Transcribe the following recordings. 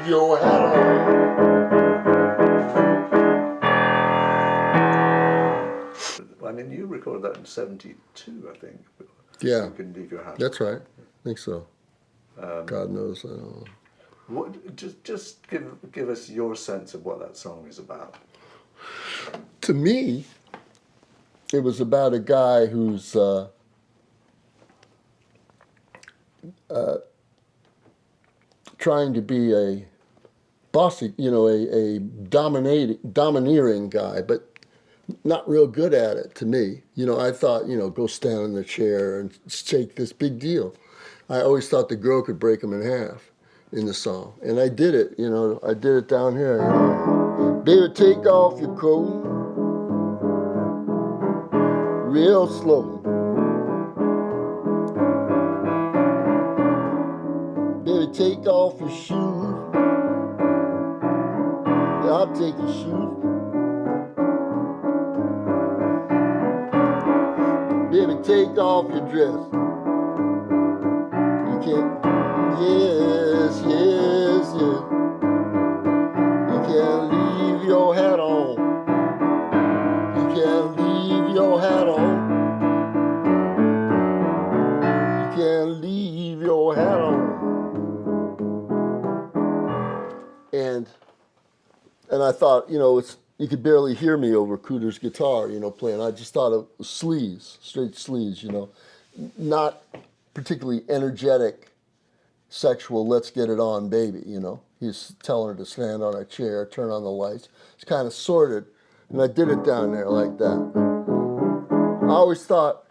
leave your hat on. I mean, you recorded that in '72, I think. Yeah. You can leave your hat. That's right. I think so. God knows. I don't know. What, just give us your sense of what that song is about. To me, it was about a guy who's trying to be a bossy, a domineering guy, but not real good at it. To me, I thought, go stand in the chair and shake this big deal. I always thought the girl could break him in half in the song, and I did it. I did it down here. Baby, take off your coat real slow. Baby, take off your shoes. Yeah, I'll take your shoes. Baby, take off your dress. You can't. Yes, yes, yes. You can't leave your hat on. You can't leave your hat on. You can't leave your hat on. And I thought, you could barely hear me over Cooter's guitar, playing. I just thought it was sleaze, straight sleaze, not particularly energetic, sexual, let's get it on, baby, He's telling her to stand on a chair, turn on the lights. It's kind of sorted, and I did it down there like that. I always thought,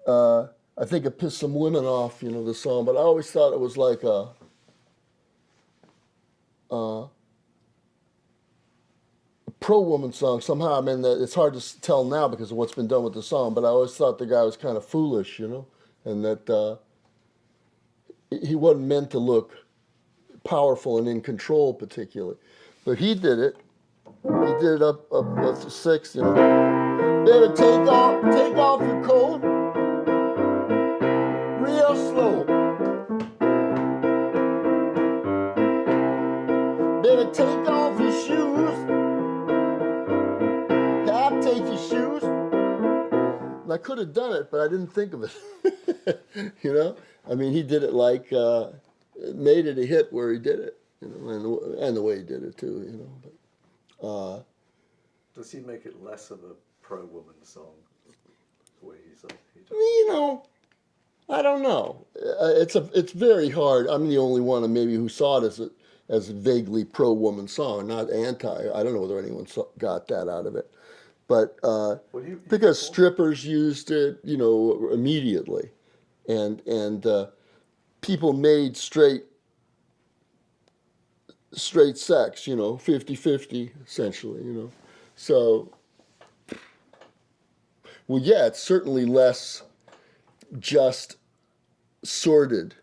I think it pissed some women off, the song, but I always thought it was like a pro-woman song somehow. I mean, it's hard to tell now because of what's been done with the song, but I always thought the guy was kind of foolish, and that he wasn't meant to look powerful and in control particularly. But he did it. He did it up to 6, Baby, take off your coat real slow. Baby, take off your shoes. I'll take your shoes. And I could have done it, but I didn't think of it. I mean, he did it like, made it a hit where he did it, and the way he did it too, But, does he make it less of a pro-woman song? The way he does. I don't know. It's very hard. I'm the only one, maybe, who saw it as a vaguely pro-woman song, not anti. I don't know whether anyone got that out of it. But because strippers used it, immediately, and people made straight sex, 50-50, essentially, So, well, yeah, it's certainly less just sordid.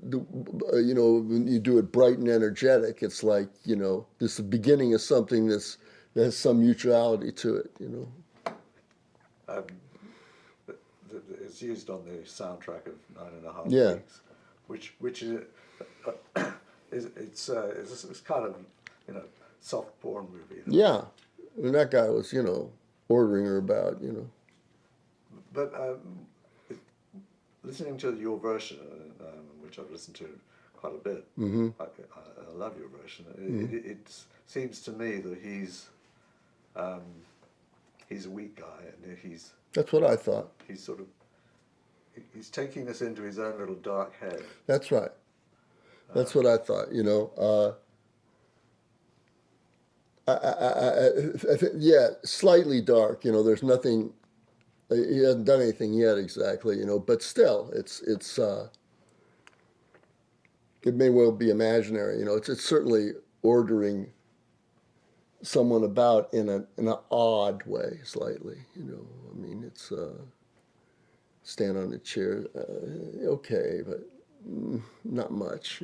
When you do it bright and energetic, it's like, this is the beginning of something that has some mutuality to it, It's used on the soundtrack of 9.5 Yeah. Weeks, which is it's kind of soft porn movie. Yeah, and that guy was ordering her about But listening to your version, which I've listened to quite a bit, I love your version. It seems to me that he's a weak guy, and That's what I thought. He's taking us into his own little dark head. That's right. That's what I thought. I think, yeah, slightly dark. There's nothing. He hasn't done anything yet exactly. But still, it may well be imaginary. It's certainly ordering someone about in an odd way, slightly. I mean, it's stand on a chair, okay, but not much.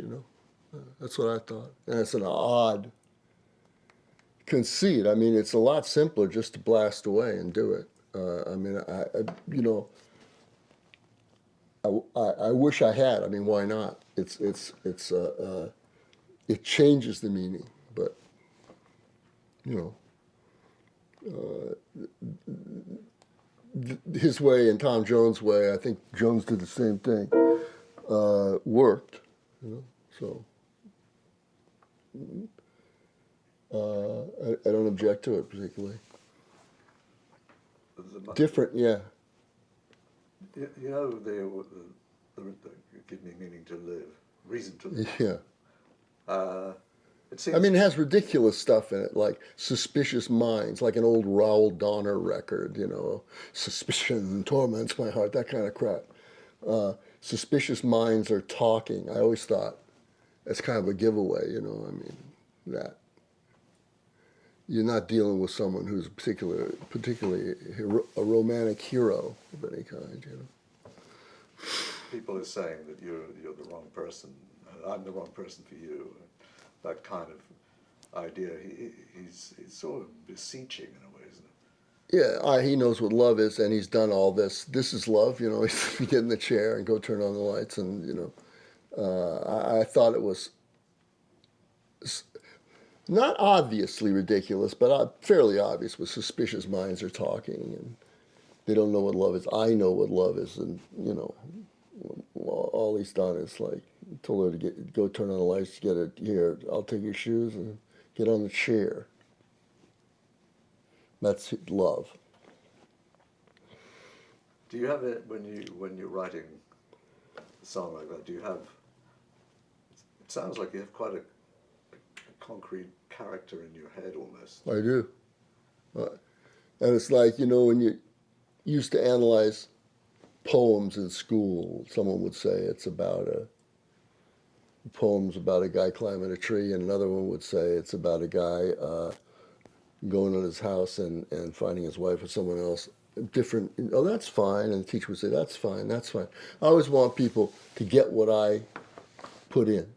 That's what I thought, and it's an odd conceit. I mean, it's a lot simpler just to blast away and do it. I mean, I wish I had. I mean, why not? It changes the meaning, but you know, his way and Tom Jones' way. I think Jones did the same thing. Worked, you know. So I don't object to it particularly. Different, yeah. You know, the give me meaning to live, reason to live. Yeah. It seems. I mean, it has ridiculous stuff in it, like Suspicious Minds, like an old Raoul Donner record, you know, Suspicion torments my heart, that kind of crap. Suspicious Minds are talking. I always thought that's kind of a giveaway, you know, I mean, that. You're not dealing with someone who's particularly a romantic hero of any kind, you know. People are saying that you're the wrong person. I'm the wrong person for you. That kind of idea. He's sort of beseeching in a way, isn't it? Yeah, he knows what love is, and he's done all this. This is love, you know. He's get in the chair and go turn on the lights, and you know, I thought it was not obviously ridiculous, but fairly obvious. With Suspicious Minds are talking, and they don't know what love is. I know what love is, and you know, all he's done is like told her to go turn on the lights, get it here. I'll take your shoes and get on the chair. That's love. Do you have it when you're writing a song like that? Do you have? It sounds like you have quite a concrete character in your head almost. I do. And it's like, you know, when you used to analyze poems in school, someone would say it's about a poem's about a guy climbing a tree, and another one would say it's about a guy going in his house and finding his wife with someone else. Different, oh, that's fine. And the teacher would say, that's fine, that's fine. I always want people to get what I put in.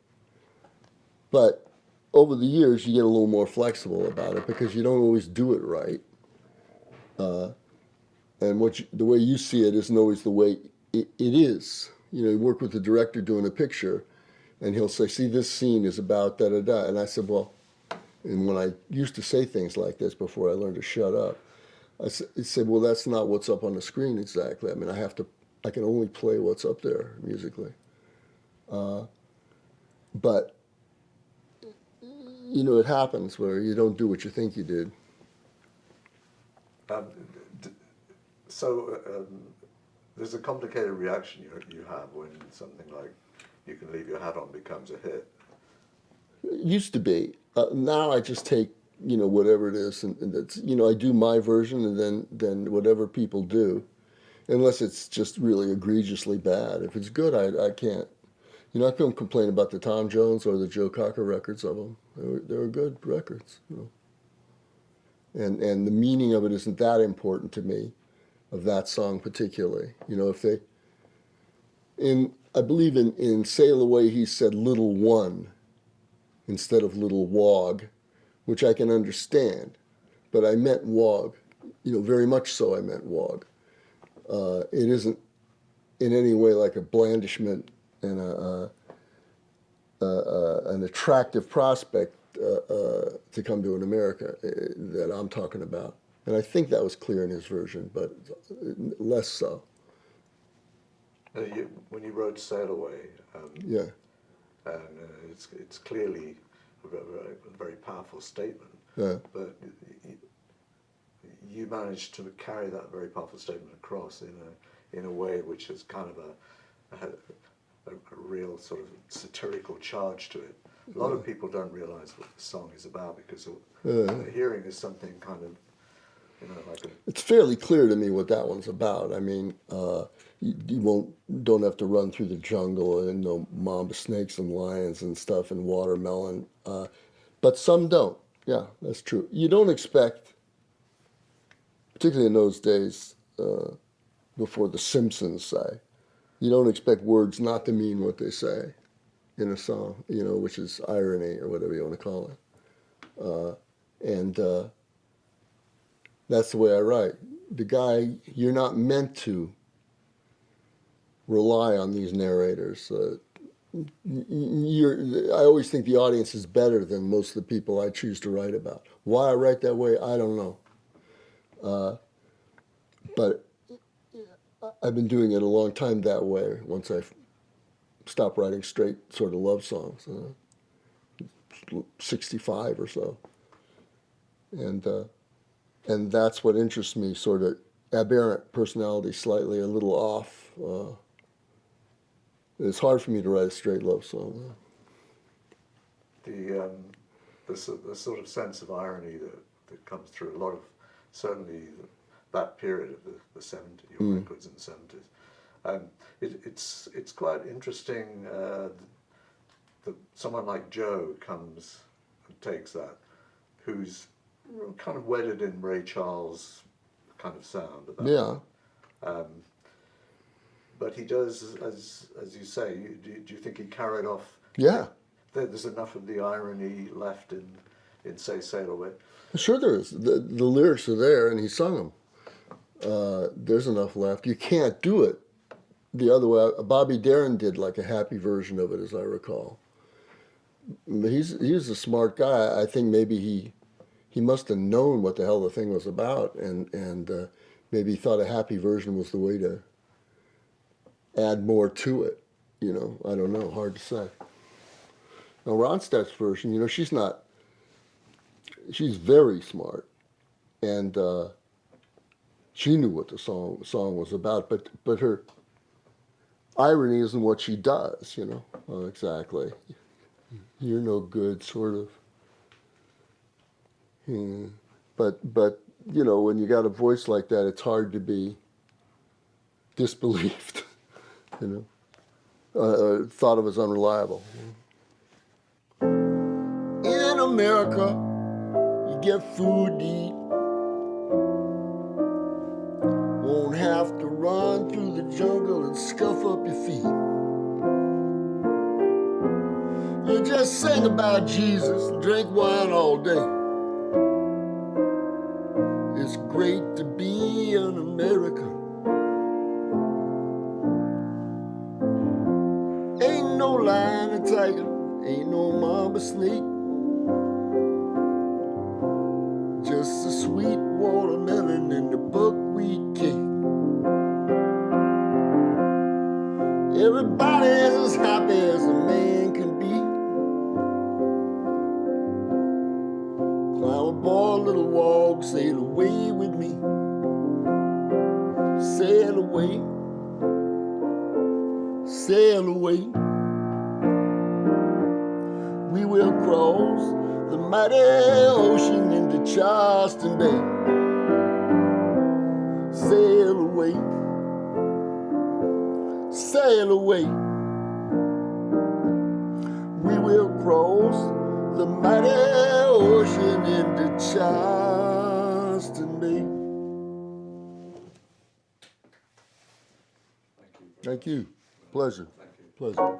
But over the years, you get a little more flexible about it because you don't always do it right. And the way you see it isn't always the way it is. You know, you work with the director doing a picture, and he'll say, see, this scene is about da-da-da. And I said, well, and when I used to say things like this before I learned to shut up, I said, well, that's not what's up on the screen exactly. I mean, I can only play what's up there musically. But, you know, it happens where you don't do what you think you did. There's a complicated reaction you have when something like You Can Leave Your Hat On becomes a hit. It used to be. Now I just take, you know, whatever it is, and it's, you know, I do my version, and then whatever people do, unless it's just really egregiously bad. If it's good, I can't. You know, I couldn't complain about the Tom Jones or the Joe Cocker records of them. They were good records, you know. And the meaning of it isn't that important to me, of that song particularly. You know, if they, I believe in Sail Away he said little one instead of little wog, which I can understand, but I meant wog, you know, very much so I meant wog. It isn't in any way like a blandishment and an attractive prospect to come to an America that I'm talking about. And I think that was clear in his version, but less so. When you wrote Sail Away, Yeah. and it's clearly a very powerful statement, Yeah. but you managed to carry that very powerful statement across in a way which is kind of a real sort of satirical charge to it. A lot of people don't realize what the song is about because hearing is something kind of, you know, like a... It's fairly clear to me what that one's about. I mean, you don't have to run through the jungle and no mamba snakes and lions and stuff and watermelon, but some don't. Yeah, that's true. You don't expect, particularly in those days, before The Simpsons say, you don't expect words not to mean what they say in a song, you know, which is irony or whatever you want to call it. And that's the way I write. The guy, you're not meant to rely on these narrators. I always think the audience is better than most of the people I choose to write about. Why I write that way, I don't know. But I've been doing it a long time that way once I stopped writing straight sort of love songs, 65 or so. And that's what interests me, sort of aberrant personality, slightly a little off. It's hard for me to write a straight love song. The sort of sense of irony that comes through a lot of, certainly that period of the 70s, your records in the 70s. It's quite interesting that someone like Joe comes and takes that, who's kind of wedded in Ray Charles kind of sound at that point. But he does, as you say, do you think he carried off? Yeah. There's enough of the irony left in Say Sail Away? Sure there is. The lyrics are there and he sung them. There's enough left. You can't do it the other way. Bobby Darin did like a happy version of it, as I recall. But he's a smart guy. I think maybe he must have known what the hell the thing was about, and maybe he thought a happy version was the way to add more to it. You know, I don't know. Hard to say. Now Ronstadt's version, you know, she's very smart, and she knew what the song was about, but her irony isn't what she does, you know. Exactly. You're no good, sort of. Yeah. But you know, when you got a voice like that, it's hard to be disbelieved, you know, thought of as unreliable. In America, you get food to eat. Won't have to run through the jungle and scuff up your feet. You just sing about Jesus and drink wine all day. It's great to be an American. Ain't no lion or tiger, ain't no mama snake. Just a sweet watermelon and a buckwheat cake. Everybody's as happy as a man can be. Climb aboard, little walk, sail away with me. Sail away, sail away. We will cross the mighty ocean into Charleston Bay. Sail away, sail away. We will cross the mighty ocean into Charleston Bay. Thank you. Pleasure. Pleasure.